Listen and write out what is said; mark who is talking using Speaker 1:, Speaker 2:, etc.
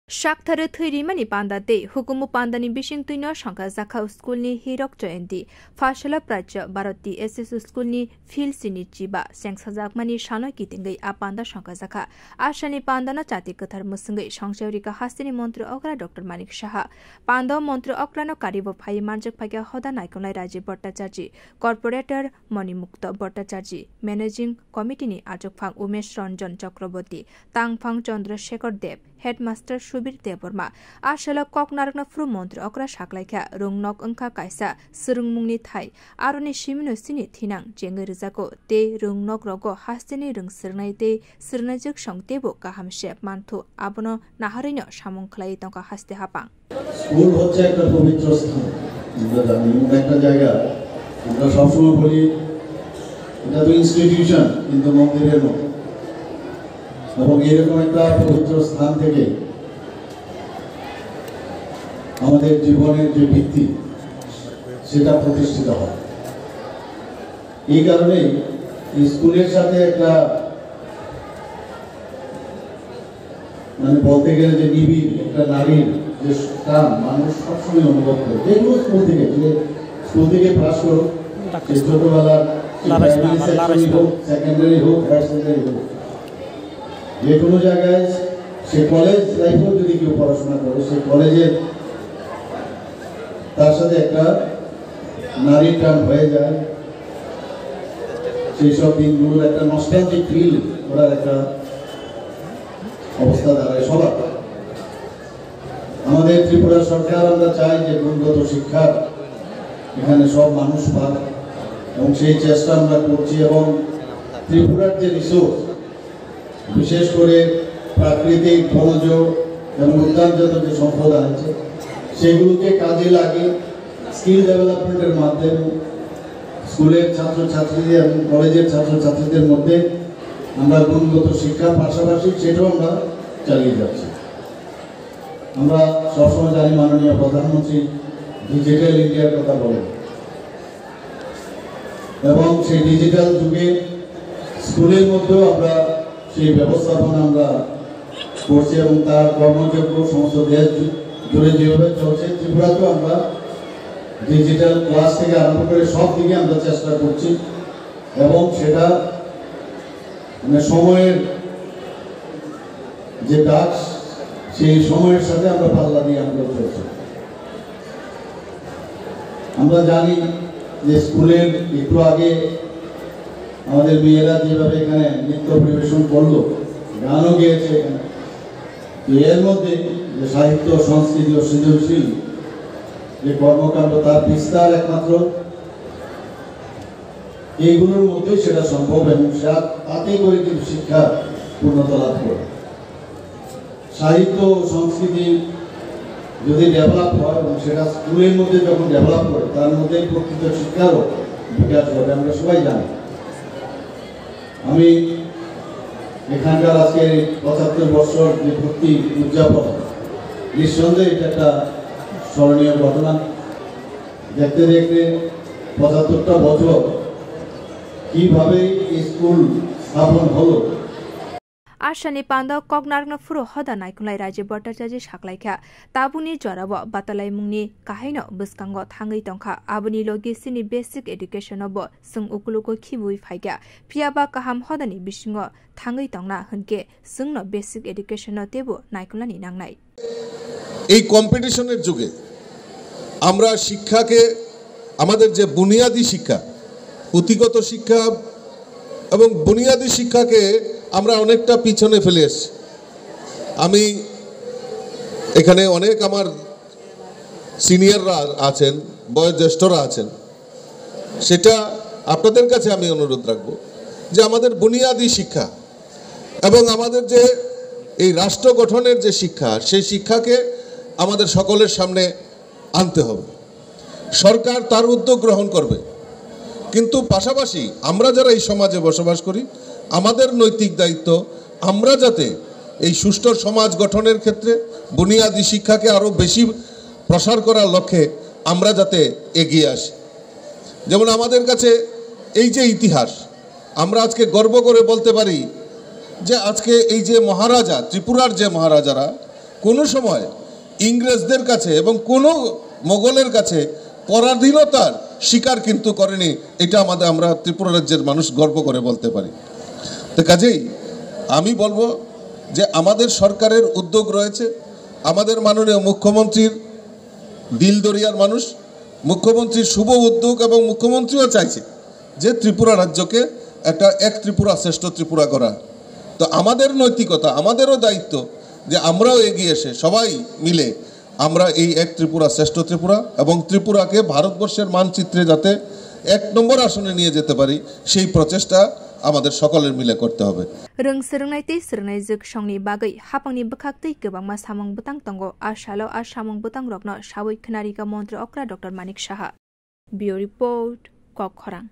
Speaker 1: Shaktharu Thurimani Panda Day, Hukumu Pandani Bishing Tuno Shankar Zakha Schoolni Hirok Joyenti, Fashala Praja, Barati SSU Schoolni Phil Sinichiba, Sangsazakmani Shano Kitingai Apanda Shankar Zakha, Ashani Pandana Chati Kathar Musungai, Shangsharika Hastini Montru Okra Dr. Manik Shaha, Panda Montru Okrano Karibo Pai Manjak Paga Hoda Naikonai Raji Bhattacharji, Corporator Moni Mukta Bhattacharji, Managing Committee Ajok Phang Umesh Ranjan Chakraborty, Tang Phang Chandra Shekhar Dev, Headmaster Shubir Deborma, Ashala Koknarna Fru Montru Okra Shaklaika, Rungnok Unka Kaisa, Surung Mungni Thai, Aroni Shimino Sini Thinang, Jengerizako, Te Rungnok Rogo, Hastini Rung Sirnai Te, Sirnajuk Shang Tebo, Kaham Shep Mantu, Abono, Naharino, Shamon Clay Tonka Haste Hapang.
Speaker 2: School হচ্ছে একটা পবিত্র স্থান আমরা জানি একটা জায়গা আমরা সবসময় বলি এটা তো ইনস্টিটিউশন কিন্তু মন্দিরের মতো এবং এরকম একটা পবিত্র স্থান থেকে আমাদের জীবনের যে ভিত্তি সেটা প্রতিষ্ঠিত হয় এই কারণে স্কুলের সাথে একটা মানে বলতে গেলে যে নিবিড় একটা নারীর যে টান মানুষ সবসময় অনুভব করে যেগুলো স্কুল থেকে পাস করো ছোটবেলার সেকেন্ডারি হোক হায়ার সেকেন্ডারি হোক যে কোনো জায়গায় সে কলেজ লাইফেও যদি কেউ পড়াশোনা করে সে কলেজে তার সাথে একটা নারীর টান হয়ে যায় সেই সব দিনগুলোর একটা নস্টালজিক ফিল করার একটা অবস্থা দাঁড়ায় সবার আমাদের ত্রিপুরা সরকার আমরা চাই যে গুণগত শিক্ষা এখানে সব মানুষ পাক এবং সেই চেষ্টা আমরা করছি এবং ত্রিপুরার যে রিসোর্স বিশেষ করে প্রাকৃতিক বনজ এবং উদ্যানজাত যে সম্পদ আছে সেগুলোকে কাজে লাগিয়ে স্কিল ডেভেলপমেন্টের মাধ্যমে স্কুলের ছাত্রছাত্রীদের এবং কলেজের ছাত্রছাত্রীদের মধ্যে আমরা গুণগত শিক্ষার পাশাপাশি সেটাও আমরা চালিয়ে যাচ্ছি আমরা সবসময় জানি মাননীয় প্রধানমন্ত্রী ডিজিটাল ইন্ডিয়ার কথা বলেন এবং সেই ডিজিটাল যুগে স্কুলের মধ্যেও আমরা সেই ব্যবস্থাপনা আমরা করছি এবং তার কর্মযোগ্য সমস্ত দেশ জুড়ে যেভাবে চলছে ত্রিপুরাতেও আমরা ডিজিটাল ক্লাস থেকে আরম্ভ করে সব দিকে আমরা চেষ্টা করছি এবং সেটা মানে সময়ের যে কাজ সেই সময়ের সাথে আমরা পাল্লা দিয়ে আমরা চলছি আমরা জানি যে স্কুলের একটু আগে আমাদের মেয়েরা যেভাবে এখানে নৃত্য পরিবেশন করলো গানও গেয়েছে এখানে এর মধ্যে যে সাহিত্য সংস্কৃতি ও সৃজনশীল যে কর্মকাণ্ড তার বিস্তার একমাত্র এইগুলোর মধ্যেই সেটা সম্ভব এবং তাতেই করে কিন্তু শিক্ষা পূর্ণতা লাভ করে সাহিত্য ও সংস্কৃতি যদি ডেভেলপ হয় এবং সেটা স্কুলের মধ্যে যখন ডেভেলপ করে তার মধ্যে প্রকৃত শিক্ষারও বিকাশ হবে আমরা সবাই জানি আমি এখানকার আজকে ৭৫ বছর যে ভর্তি উদযাপন নিঃসন্দেহে এটা একটা স্মরণীয় ঘটনা দেখতে দেখতে ৭৫টা বছর কিভাবে স্কুল স্থাপন হলো
Speaker 1: Ashani Panda Kognarna Furu Hoda Naikunai Raji Bhattacharji Shaklaika, Tabuni Jorabo, Batalai Mungni, Kahino, Buskango, Tangi Tonka, Abuni Logi Sini Basic Education Obo, Sung Ukuluko Kibui Faiga, Piaba Kaham Hodani Bishingo, Tangi Tongna Hunke, Sungno Basic Education Tebo, Naikulani Nangnai.
Speaker 3: এই কম্পিটিশনের যুগে আমরা শিক্ষাকে আমাদের যে বুনিয়াদী শিক্ষা পুঁথিগত শিক্ষা এবং বুনিয়াদী শিক্ষাকে আমরা অনেকটা পিছনে ফেলে এসেছি আমি এখানে অনেক আমার সিনিয়ররা আছেন বয়োজ্যেষ্ঠরা আছেন সেটা আপনাদের কাছে আমি অনুরোধ রাখব যে আমাদের বুনিয়াদী শিক্ষা এবং আমাদের যে এই রাষ্ট্র গঠনের যে শিক্ষা সেই শিক্ষাকে আমাদের সকলের সামনে আনতে হবে সরকার তার উদ্যোগ গ্রহণ করবে কিন্তু পাশাপাশি আমরা যারা এই সমাজে বসবাস করি আমাদের নৈতিক দায়িত্ব আমরা যাতে এই সুষ্ঠু সমাজ গঠনের ক্ষেত্রে বুনিয়াদী শিক্ষাকে আরো বেশি প্রসার করার লক্ষ্যে আমরা যাতে এগিয়ে আসি যেমন আমাদের কাছে এই যে ইতিহাস আমরা আজকে গর্ব করে বলতে পারি যে আজকে এই যে মহারাজা ত্রিপুরার যে মহারাজারা কোনো সময় ইংরেজদের কাছে এবং কোনো মোগলের কাছে পরাধীনতার শিকার কিন্তু করেনি। এটা আমরা ত্রিপুরা রাজ্যের মানুষ গর্ব করে বলতে পারি। তো কাজেই আমি বলবো যে আমাদের সরকারের উদ্যোগ রয়েছে, আমাদের মাননীয় মুখ্যমন্ত্রীর দিল দরিয়ার মানুষ, মুখ্যমন্ত্রীর শুভ উদ্যোগ, এবং মুখ্যমন্ত্রীও চাইছে যে ত্রিপুরা রাজ্যকে একটা এক ত্রিপুরা শ্রেষ্ঠ ত্রিপুরা করা। তো আমাদের নৈতিকতা, আমাদেরও দায়িত্ব যে আমরাও এগিয়ে এসে সবাই মিলে আমরা এই এক ত্রিপুরা শ্রেষ্ঠ ত্রিপুরা এবং ত্রিপুরাকে ভারতবর্ষের মানচিত্রে যাতে 1 নম্বর আসনে নিয়ে যেতে পারি, সেই প্রচেষ্টা আমাদের সকলের মিলে করতে হবে।
Speaker 1: रों सोलोंनायतै सोलोंनायजों संनि बागै हापांनि बखाक्तै गोबांमा सामं बुतां दंगो आसालो आ सामं बुतां रगनो सावै खोनारिका मन्त्री अक्रा डक्टर मानिक साहा। बियो रिपोर्ट कक खरां।